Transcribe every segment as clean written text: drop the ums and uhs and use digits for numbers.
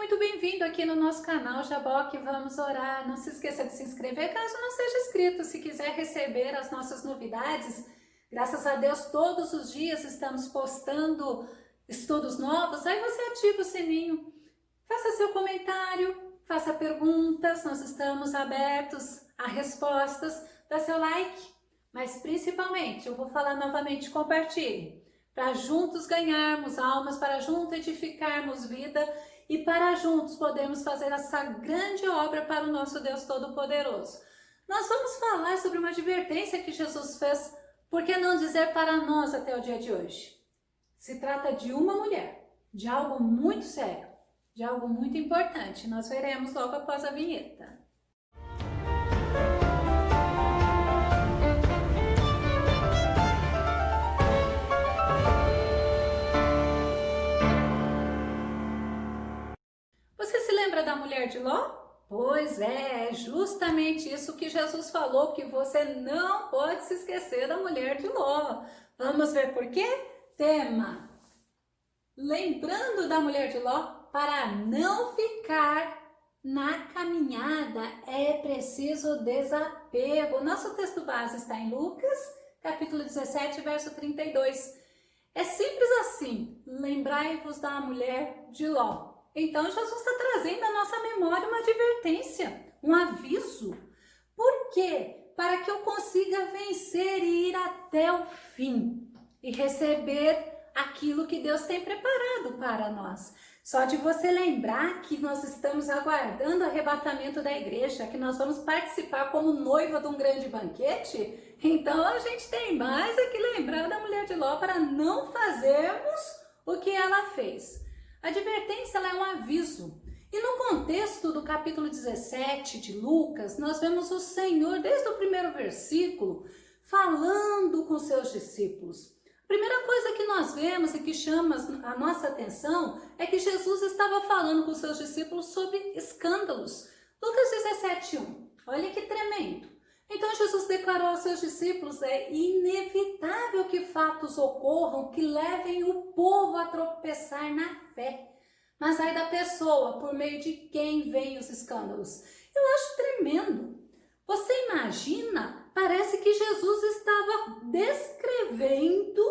muito bem-vindo aqui no nosso canal Jaboque. Vamos orar. Não se esqueça de se inscrever caso não seja inscrito. Se quiser receber as nossas novidades, graças a Deus todos os dias estamos postando estudos novos. Aí você ativa o sininho, faça seu comentário, faça perguntas. Nós estamos abertos a respostas. Dá seu like, mas principalmente, eu vou falar novamente, compartilhe. Para juntos ganharmos almas, para juntos edificarmos vida e para juntos podermos fazer essa grande obra para o nosso Deus Todo-Poderoso. Nós vamos falar sobre uma advertência que Jesus fez, por que não dizer para nós até o dia de hoje? Se trata de uma mulher, de algo muito sério, de algo muito importante. Nós veremos logo após a vinheta. Você se lembra da mulher de Ló? Pois é justamente isso que Jesus falou, que você não pode se esquecer da mulher de Ló. Vamos ver por quê? Tema: lembrando da mulher de Ló, para não ficar na caminhada é preciso desapego. Nosso texto base está em Lucas, capítulo 17, verso 32. É simples assim, lembrai-vos da mulher de Ló. Então, Jesus está trazendo à nossa memória uma advertência, um aviso. Por quê? Para que eu consiga vencer e ir até o fim e receber aquilo que Deus tem preparado para nós. Só de você lembrar que nós estamos aguardando o arrebatamento da igreja, que nós vamos participar como noiva de um grande banquete, então a gente tem mais é que lembrar da mulher de Ló para não fazermos o que ela fez. A advertência ela é um aviso. E no contexto do capítulo 17 de Lucas, nós vemos o Senhor, desde o primeiro versículo, falando com seus discípulos. A primeira coisa que nós vemos e que chama a nossa atenção é que Jesus estava falando com seus discípulos sobre escândalos. Lucas 17:1. Olha que tremendo. Então Jesus declarou aos seus discípulos: é inevitável que fatos ocorram que levem o povo a tropeçar na fé. Mas ai da pessoa por meio de quem vêm os escândalos. Eu acho tremendo. Você imagina? Parece que Jesus estava descrevendo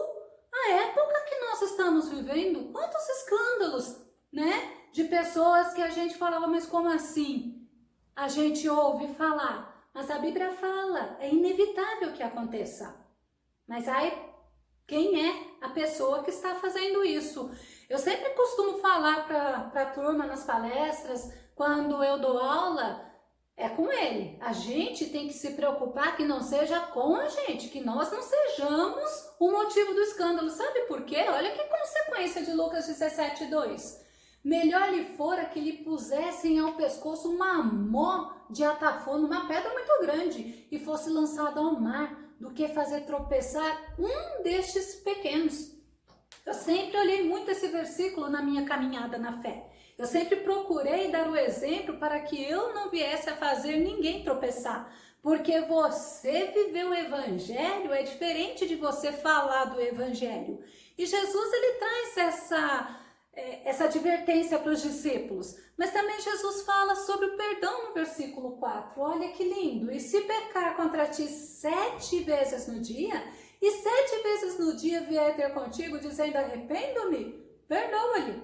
a época que nós estamos vivendo. Quantos escândalos, né? De pessoas que a gente falava, mas como assim? A gente ouve falar. Mas a Bíblia fala, é inevitável que aconteça. Mas aí, quem é a pessoa que está fazendo isso? Eu sempre costumo falar para a turma nas palestras, quando eu dou aula, é com ele. A gente tem que se preocupar que não seja com a gente, que nós não sejamos o motivo do escândalo. Sabe por quê? Olha que consequência de Lucas 17:2. Melhor lhe fora que lhe pusessem ao pescoço uma mó de atafona, uma pedra muito grande, e fosse lançado ao mar, do que fazer tropeçar um destes pequenos. Eu sempre olhei muito esse versículo na minha caminhada na fé. Eu sempre procurei dar o exemplo para que eu não viesse a fazer ninguém tropeçar. Porque você viver o evangelho é diferente de você falar do evangelho. E Jesus, ele traz essa advertência para os discípulos. Mas também Jesus fala sobre o perdão no versículo 4. Olha que lindo. E se pecar contra ti 7 vezes no dia, e 7 vezes no dia vier ter contigo dizendo arrependo-me, perdoa-lhe.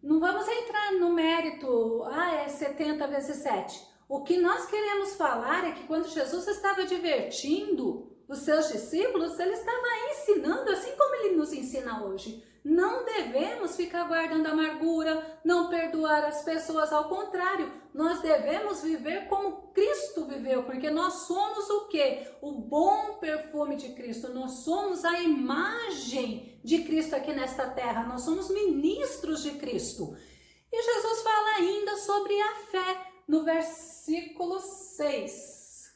Não vamos entrar no mérito, é 70 vezes 7. O que nós queremos falar é que quando Jesus estava advertindo os seus discípulos, ele estava ensinando assim como ele nos ensina hoje. Não devemos ficar guardando amargura, não perdoar as pessoas, ao contrário, nós devemos viver como Cristo viveu, porque nós somos o quê? O bom perfume de Cristo, nós somos a imagem de Cristo aqui nesta terra, nós somos ministros de Cristo. E Jesus fala ainda sobre a fé, no versículo 6,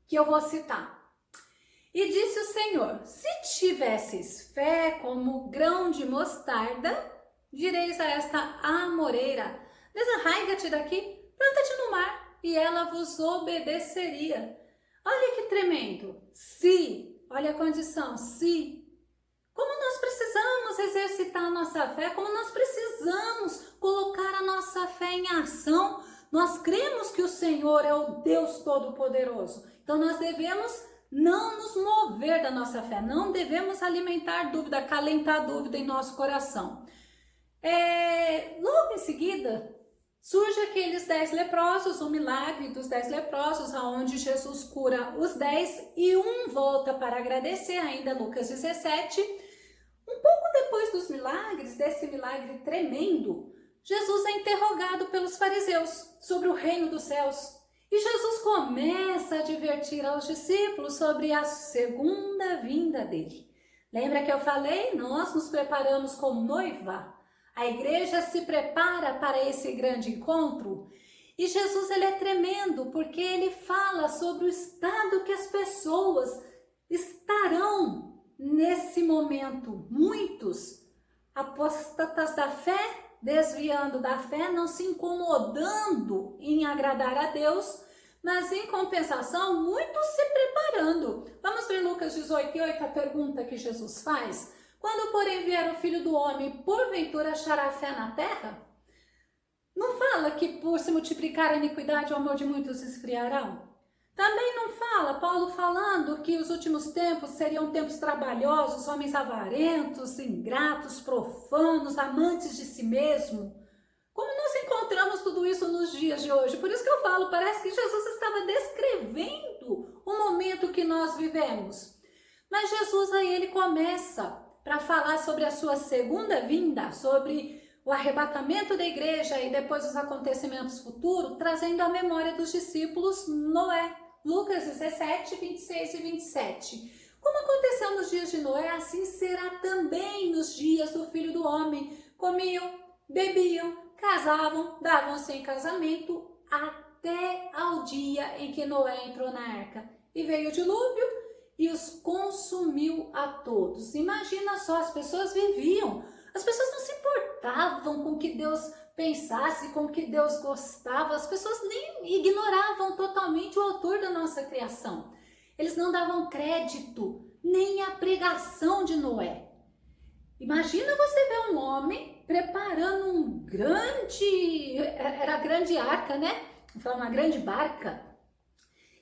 que eu vou citar. E disse o Senhor: se tivesses fé como grão de mostarda, direis a esta amoreira: desarraiga-te daqui, planta-te no mar, e ela vos obedeceria. Olha que tremendo. Se, olha a condição, se. Como nós precisamos exercitar a nossa fé, como nós precisamos colocar em ação. Nós cremos que o Senhor é o Deus Todo-Poderoso. Então nós devemos não nos mover da nossa fé, não devemos alimentar dúvida, acalentar dúvida em nosso coração. Logo em seguida, surge aqueles 10 leprosos, o milagre dos 10 leprosos, onde Jesus cura os 10 e um volta para agradecer, ainda Lucas 17. Um pouco depois dos milagres, desse milagre tremendo, Jesus é interrogado pelos fariseus sobre o reino dos céus. E Jesus começa a advertir aos discípulos sobre a segunda vinda dele. Lembra que eu falei? Nós nos preparamos como noiva. A igreja se prepara para esse grande encontro. E Jesus, ele é tremendo, porque ele fala sobre o estado que as pessoas estarão nesse momento. Muitos apóstatas da fé, desviando da fé, não se incomodando em agradar a Deus, mas em compensação, muitos se preparando. Vamos ver Lucas 18:8, a pergunta que Jesus faz. Quando, porém, vier o Filho do Homem, porventura achará fé na terra? Não fala que por se multiplicar a iniquidade, o amor de muitos esfriarão? Também não fala, Paulo falando que os últimos tempos seriam tempos trabalhosos, homens avarentos, ingratos, profanos, amantes de si mesmo. Como nós encontramos tudo isso nos dias de hoje? Por isso que eu falo, parece que Jesus estava descrevendo o momento que nós vivemos. Mas Jesus aí ele começa para falar sobre a sua segunda vinda, sobre o arrebatamento da igreja e depois os acontecimentos futuros, trazendo à memória dos discípulos Noé. Lucas 17, 26 e 27. Como aconteceu nos dias de Noé, assim será também nos dias do Filho do Homem. Comiam, bebiam, casavam, davam-se em casamento, até ao dia em que Noé entrou na arca. E veio o dilúvio e os consumiu a todos. Imagina só, as pessoas viviam. As pessoas não se importavam com o que Deus pensasse, com o que Deus gostava. As pessoas nem ignoravam totalmente o autor da nossa criação. Eles não davam crédito nem à pregação de Noé. Imagina você ver um homem preparando um grande, era a grande arca, né? Uma grande barca.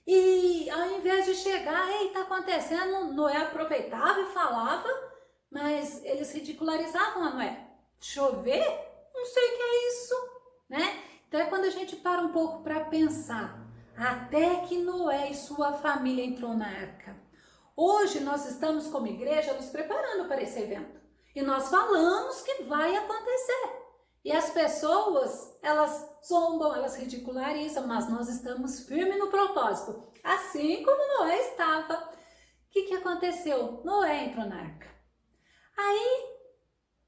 E ao invés de chegar, ei, tá acontecendo, Noé aproveitava e falava, mas eles ridicularizavam a Noé. Chover? Não sei o que é isso, né? Então é quando a gente para um pouco para pensar, até que Noé e sua família entrou na arca. Hoje nós estamos como igreja nos preparando para esse evento. E nós falamos que vai acontecer. E as pessoas, elas zombam, elas ridicularizam, mas nós estamos firmes no propósito. Assim como Noé estava. O que aconteceu? Noé entrou na arca. Aí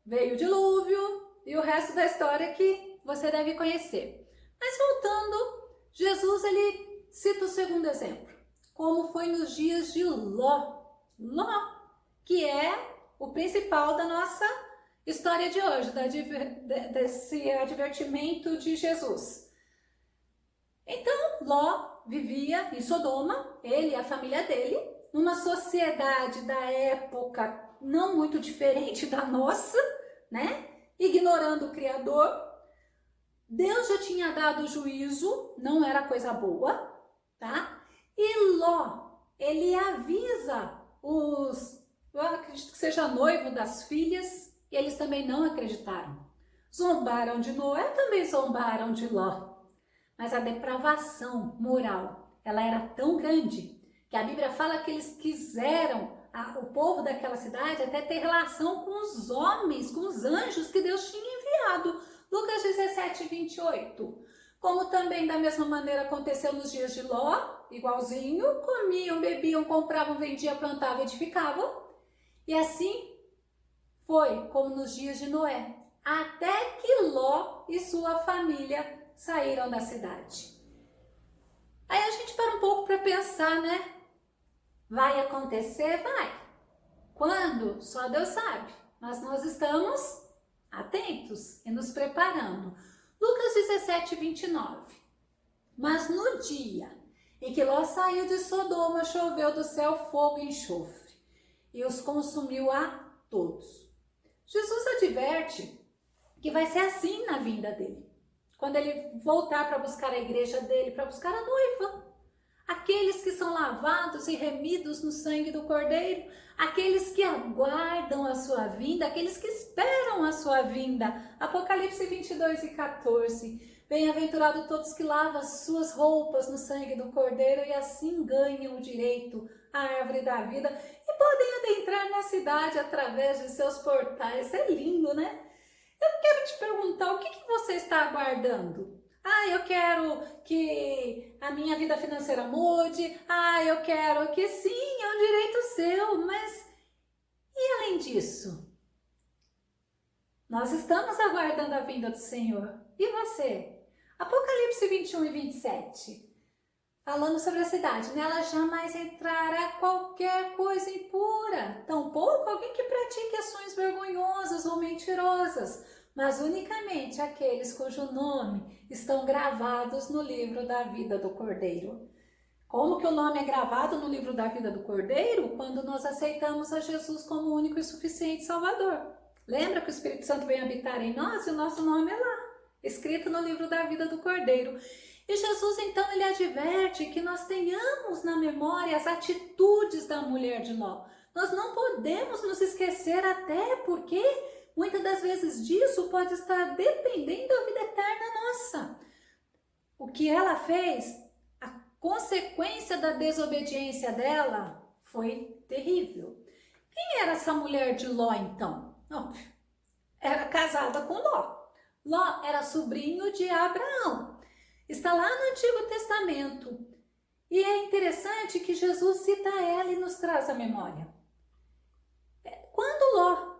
veio o dilúvio e o resto da história que você deve conhecer. Mas voltando, Jesus ele cita o segundo exemplo. Como foi nos dias de Ló. Ló, que é o principal da nossa história de hoje, desse advertimento de Jesus. Então, Ló vivia em Sodoma, ele e a família dele, numa sociedade da época não muito diferente da nossa, né? Ignorando o Criador. Deus já tinha dado juízo, não era coisa boa, tá? E Ló, ele avisa eu acredito que seja noivo das filhas, e eles também não acreditaram. Zombaram de Noé, também zombaram de Ló. Mas a depravação moral, ela era tão grande, que a Bíblia fala que eles quiseram, o povo daquela cidade, até ter relação com os homens, com os anjos que Deus tinha enviado. Lucas 17, 28. Como também da mesma maneira aconteceu nos dias de Ló, igualzinho, comiam, bebiam, compravam, vendiam, plantavam, edificavam. E assim foi como nos dias de Noé, até que Ló e sua família saíram da cidade. Aí a gente para um pouco para pensar, né? Vai acontecer? Vai. Quando? Só Deus sabe. Mas nós estamos atentos e nos preparando. Lucas 17, 29. Mas no dia em que Ló saiu de Sodoma, choveu do céu fogo e enxofre, e os consumiu a todos. Jesus adverte que vai ser assim na vinda dele. quando ele voltar para buscar a igreja dele, para buscar a noiva. Aqueles que são lavados e remidos no sangue do Cordeiro, aqueles que aguardam a sua vinda, aqueles que esperam a sua vinda. Apocalipse 22:14. Bem-aventurado todos que lavam as suas roupas no sangue do Cordeiro e assim ganham o direito à árvore da vida e podem adentrar na cidade através de seus portais. É lindo, né? Eu quero te perguntar, o que você está aguardando? Eu quero que a minha vida financeira mude. Eu quero que sim, é um direito seu, mas e além disso? Nós estamos aguardando a vinda do Senhor. E você? Apocalipse 21:27. Falando sobre a cidade, nela jamais entrará qualquer coisa impura, tampouco alguém que pratique ações vergonhosas ou mentirosas, mas unicamente aqueles cujo nome estão gravados no livro da vida do Cordeiro. Como que o nome é gravado no livro da vida do Cordeiro? Quando nós aceitamos a Jesus como único e suficiente Salvador. Lembra que o Espírito Santo vem habitar em nós e o nosso nome é lá, escrito no livro da vida do Cordeiro. E Jesus, então, ele adverte que nós tenhamos na memória as atitudes da mulher de Ló. Nós não podemos nos esquecer, até porque muitas das vezes disso pode estar dependendo da vida eterna nossa. O que ela fez, a consequência da desobediência dela foi terrível. Quem era essa mulher de Ló, então? Óbvio, era casada com Ló. Ló era sobrinho de Abraão. Está lá no Antigo Testamento. E é interessante que Jesus cita ela e nos traz a memória. Quando Ló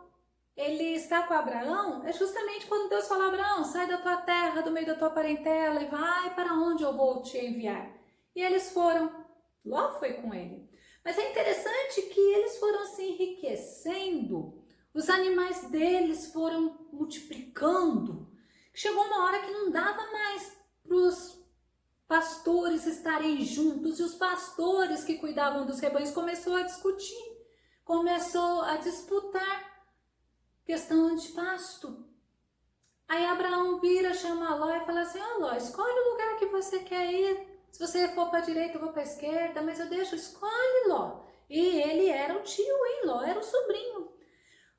ele está com Abraão, é justamente quando Deus fala: Abraão, sai da tua terra, do meio da tua parentela e vai para onde eu vou te enviar. E eles foram. Ló foi com ele. Mas é interessante que eles foram se enriquecendo. Os animais deles foram multiplicando. Chegou uma hora que não dava mais para os pastores estarem juntos, e os pastores que cuidavam dos rebanhos começou a discutir, começou a disputar questão de pasto. Aí Abraão vira, chama Ló e fala assim: Ló, escolhe o lugar que você quer ir. Se você for para a direita, eu vou para a esquerda, mas eu deixo, escolhe, Ló. E ele era o tio, hein? Ló era o sobrinho.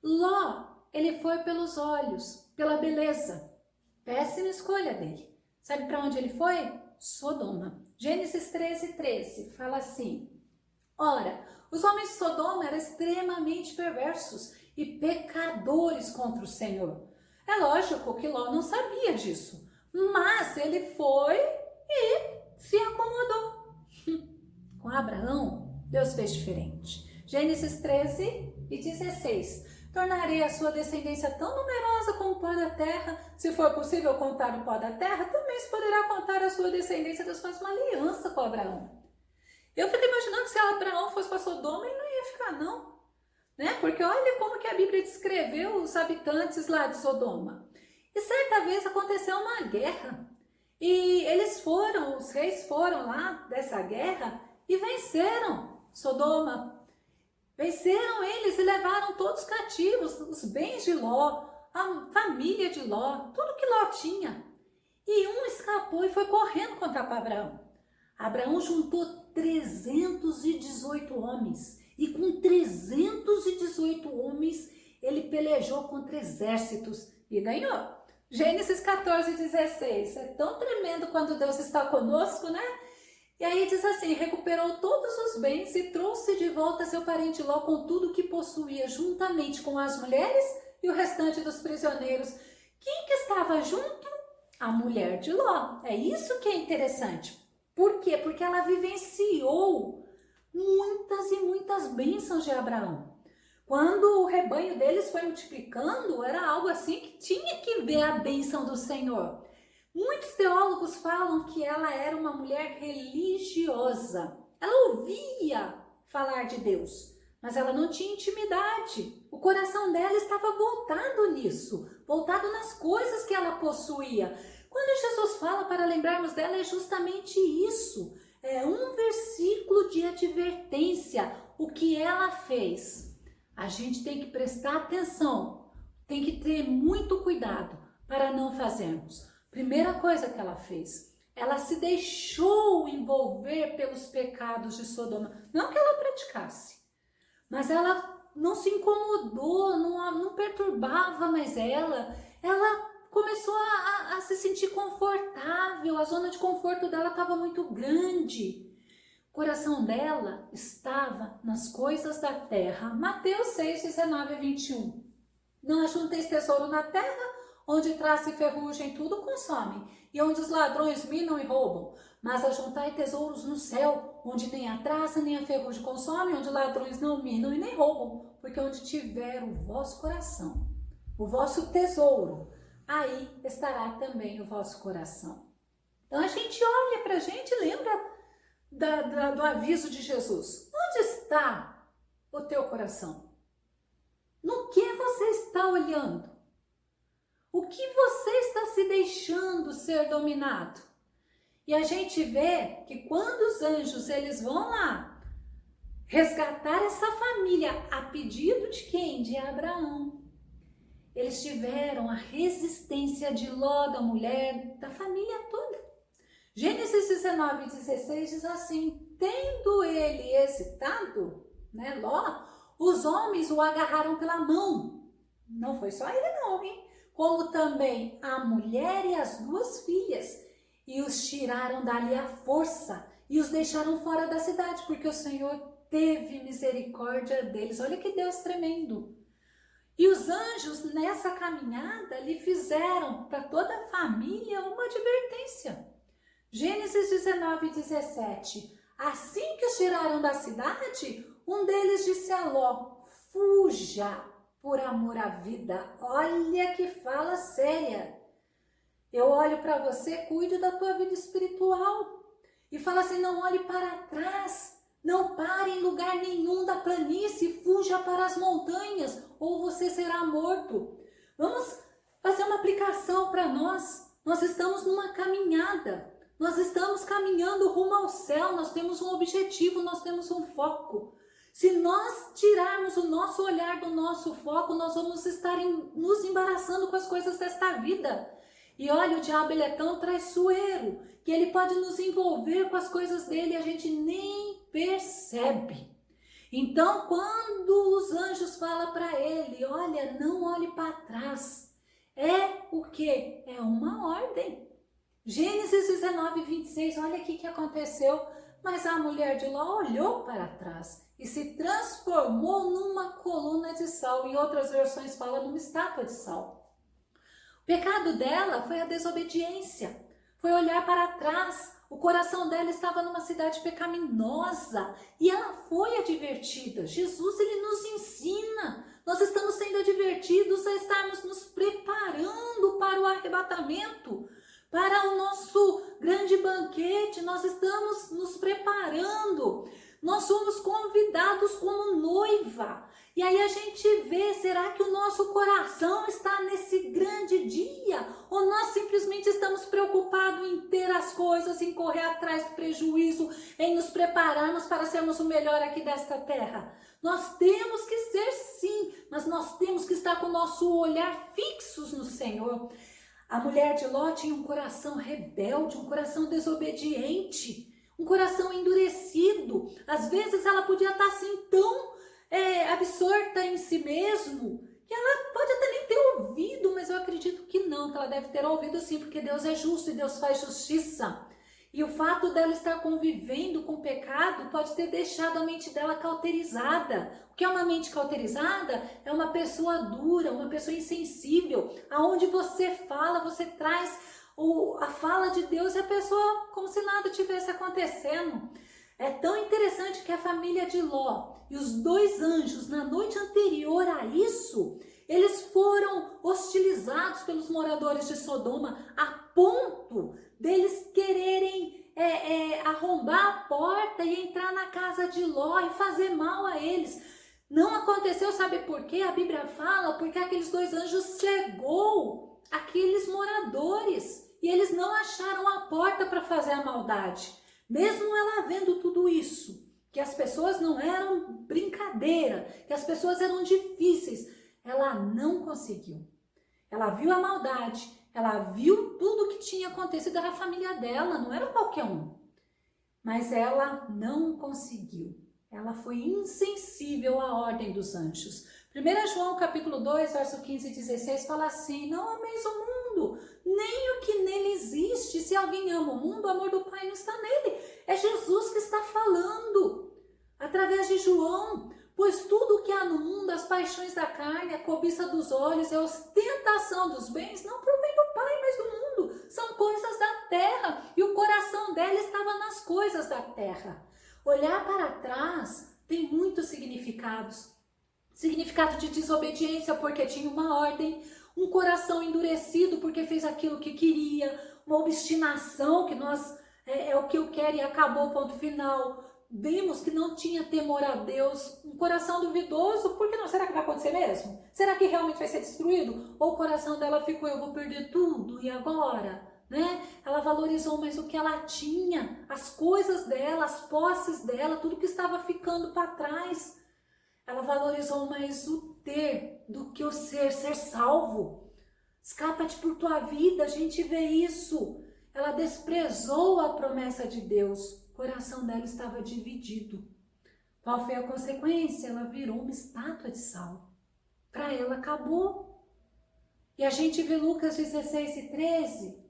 Ló, ele foi pelos olhos, pela beleza. Péssima escolha dele. Sabe para onde ele foi? Sodoma. Gênesis 13:13 fala assim: ora, os homens de Sodoma eram extremamente perversos e pecadores contra o Senhor. É lógico que Ló não sabia disso, mas ele foi e se acomodou. Com Abraão, Deus fez diferente. Gênesis 13:16. Tornarei a sua descendência tão numerosa como o pó da terra. Se for possível contar o pó da terra, também se poderá contar a sua descendência. Deus faz uma aliança com Abraão. Eu fico imaginando que se Abraão fosse para Sodoma, ele não ia ficar, não. Né? Porque olha como que a Bíblia descreveu os habitantes lá de Sodoma. E certa vez aconteceu uma guerra. E os reis foram lá dessa guerra e venceram Sodoma. Venceram eles e levaram todos cativos, os bens de Ló, a família de Ló, tudo que Ló tinha. E um escapou e foi correndo contra Abraão. Abraão juntou 318 homens. E com 318 homens, ele pelejou contra exércitos e ganhou. Gênesis 14:16. É tão tremendo quando Deus está conosco, né? E aí diz assim: recuperou todos os bens e trouxe de volta seu parente Ló com tudo que possuía, juntamente com as mulheres e o restante dos prisioneiros. Quem que estava junto? A mulher de Ló. É isso que é interessante. Por quê? Porque ela vivenciou muitas e muitas bênçãos de Abraão. Quando o rebanho deles foi multiplicando, era algo assim que tinha que ver a bênção do Senhor. Muitos teólogos falam que ela era uma mulher religiosa. Ela ouvia falar de Deus, mas ela não tinha intimidade. O coração dela estava voltado nisso, voltado nas coisas que ela possuía. Quando Jesus fala para lembrarmos dela, é justamente isso. É um versículo de advertência. O que ela fez? A gente tem que prestar atenção, tem que ter muito cuidado para não fazermos. Primeira coisa que ela fez, ela se deixou envolver pelos pecados de Sodoma. Não que ela praticasse, mas ela não se incomodou, não perturbava mais ela. Ela começou a se sentir confortável, a zona de conforto dela estava muito grande. O coração dela estava nas coisas da terra. Mateus 6, 19 e 21. Não ajunteis tesouro na terra, onde traça e ferrugem tudo consomem, e onde os ladrões minam e roubam. Mas ajuntai tesouros no céu, onde nem a traça nem a ferrugem consomem, onde ladrões não minam e nem roubam. Porque onde tiver o vosso coração, o vosso tesouro, aí estará também o vosso coração. Então a gente olha para a gente e lembra do aviso de Jesus. Onde está o teu coração? No que você está olhando? O que você está se deixando ser dominado? E a gente vê que quando os anjos eles vão lá resgatar essa família a pedido de quem? De Abraão. Eles tiveram a resistência de Ló, da mulher, da família toda. Gênesis 19, 16 diz assim: tendo ele excitado, Ló, os homens o agarraram pela mão. Não foi só ele não, hein? Como também a mulher e as duas filhas, e os tiraram dali à força, e os deixaram fora da cidade, porque o Senhor teve misericórdia deles. Olha que Deus tremendo. E os anjos nessa caminhada lhe fizeram para toda a família uma advertência. Gênesis 19, 17. Assim que os tiraram da cidade, um deles disse a Ló: fuja por amor à vida. Olha que fala séria. Eu olho para você, cuide da tua vida espiritual. E fala assim: não olhe para trás. Não pare em lugar nenhum da planície, fuja para as montanhas, ou você será morto. Vamos fazer uma aplicação para nós. Nós estamos numa caminhada, nós estamos caminhando rumo ao céu, nós temos um objetivo, nós temos um foco. Se nós tirarmos o nosso olhar do nosso foco, nós vamos estar nos embaraçando com as coisas desta vida. E olha, o diabo ele é tão traiçoeiro que ele pode nos envolver com as coisas dele e a gente nem percebe. Então, quando os anjos falam para ele: olha, não olhe para trás, é o quê? É uma ordem. Gênesis 19, 26, olha aqui que aconteceu. Mas a mulher de Ló olhou para trás e se transformou numa coluna de sal. Em outras versões fala numa estátua de sal. O pecado dela foi a desobediência, foi olhar para trás. O coração dela estava numa cidade pecaminosa e ela foi advertida. Jesus, ele nos ensina. Nós estamos sendo advertidos a estarmos nos preparando para o arrebatamento, para o nosso grande banquete. Nós estamos nos preparando. Nós somos convidados como noiva. E aí a gente vê, será que o nosso coração está nesse grande dia? Ou nós simplesmente estamos preocupados em ter as coisas, em correr atrás do prejuízo, em nos prepararmos para sermos o melhor aqui desta terra? Nós temos que ser sim, mas nós temos que estar com o nosso olhar fixos no Senhor. A mulher de Ló tinha um coração rebelde, um coração desobediente, um coração endurecido. Às vezes ela podia estar assim tão absorta em si mesmo, que ela pode até nem ter ouvido, mas eu acredito que não, que ela deve ter ouvido sim, porque Deus é justo e Deus faz justiça. E o fato dela estar convivendo com o pecado pode ter deixado a mente dela cauterizada. O que é uma mente cauterizada? É uma pessoa dura, uma pessoa insensível, aonde você fala, você traz a fala de Deus e a pessoa como se nada tivesse acontecendo. É tão interessante que a família de Ló e os dois anjos, na noite anterior a isso, eles foram hostilizados pelos moradores de Sodoma a ponto deles quererem arrombar a porta e entrar na casa de Ló e fazer mal a eles. Não aconteceu, sabe por quê? A Bíblia fala porque aqueles dois anjos cegou aqueles moradores e eles não acharam a porta para fazer a maldade. Mesmo ela vendo tudo isso, que as pessoas não eram brincadeira, que as pessoas eram difíceis, ela não conseguiu. Ela viu a maldade, Ela viu tudo o que tinha acontecido, era a família dela, não era qualquer um. Mas ela não conseguiu. Ela foi insensível à ordem dos anjos. 1 João capítulo 2, verso 15 e 16 fala assim: não ameis o mundo, nem o que nele existe. Se alguém ama o mundo, o amor do Pai não está nele. É Jesus que está falando, através de João. Pois tudo o que há no mundo, as paixões da carne, a cobiça dos olhos e a ostentação dos bens, não provém do Pai, mas do mundo. São coisas da terra, e o coração dela estava nas coisas da terra. Olhar para trás tem muitos significados. Significado de desobediência, porque tinha uma ordem. Um coração endurecido, porque fez aquilo que queria. Uma obstinação, que é o que eu quero e acabou, ponto final. Vimos que não tinha temor a Deus. Um coração duvidoso, porque não? Será que vai acontecer mesmo? Será que realmente vai ser destruído? Ou o coração dela ficou, eu vou perder tudo, e agora? Né? Ela valorizou mais o que ela tinha, as coisas dela, as posses dela, tudo que estava ficando para trás. Ela valorizou mais o ter do que o ser salvo. Escapa-te por tua vida, a gente vê isso. Ela desprezou a promessa de Deus. O coração dela estava dividido. Qual foi a consequência? Ela virou uma estátua de sal. Para ela acabou. E a gente vê Lucas 16 e 13.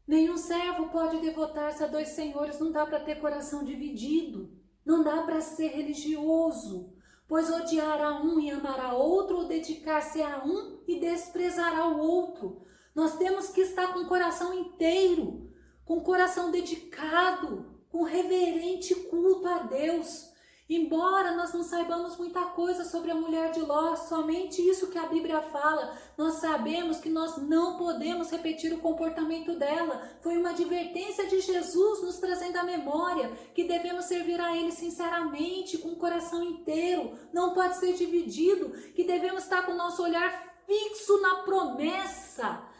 Nenhum servo pode devotar-se a dois senhores, não dá para ter coração dividido. Não dá para ser religioso, pois odiará um e amará outro, ou dedicar-se a um e desprezará o outro. Nós temos que estar com o coração inteiro, com o coração dedicado, com reverente culto a Deus. Embora nós não saibamos muita coisa sobre a mulher de Ló, somente isso que a Bíblia fala, nós sabemos que nós não podemos repetir o comportamento dela. Foi uma advertência de Jesus nos trazendo à memória que devemos servir a Ele sinceramente, com o coração inteiro, não pode ser dividido, que devemos estar com o nosso olhar fixo na promessa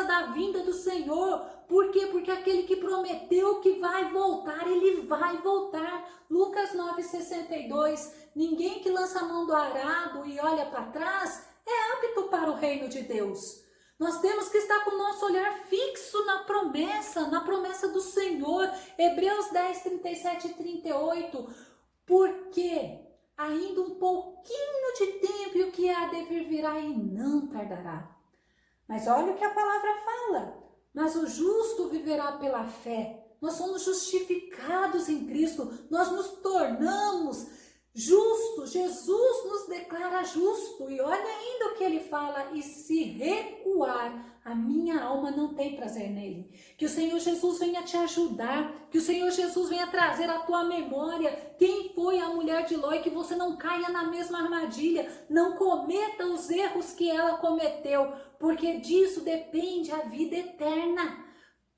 da vinda do Senhor. Por quê? Porque aquele que prometeu que vai voltar, ele vai voltar. Lucas 9,62, ninguém que lança a mão do arado e olha para trás é apto para o reino de Deus. Nós temos que estar com o nosso olhar fixo na promessa do Senhor. Hebreus 10, 37 e 38, porque ainda um pouquinho de tempo e o que há de vir virá e não tardará. Mas olha o que a palavra fala. Mas o justo viverá pela fé. Nós somos justificados em Cristo. Nós nos tornamos justos. Jesus nos declara justo. E olha ainda o que ele fala. E se recuar, a minha alma não tem prazer nele. Que o Senhor Jesus venha te ajudar. Que o Senhor Jesus venha trazer à tua memória quem foi a mulher de Ló, e que você não caia na mesma armadilha. Não cometa os erros que ela cometeu, porque disso depende a vida eterna.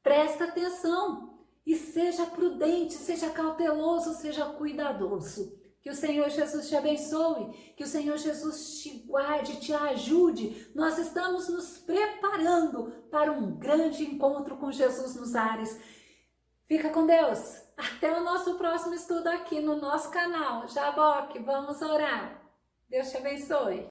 Presta atenção e seja prudente, seja cauteloso, seja cuidadoso. Que o Senhor Jesus te abençoe, que o Senhor Jesus te guarde, te ajude. Nós estamos nos preparando para um grande encontro com Jesus nos ares. Fica com Deus. Até o nosso próximo estudo aqui no nosso canal. Jaboque, vamos orar. Deus te abençoe.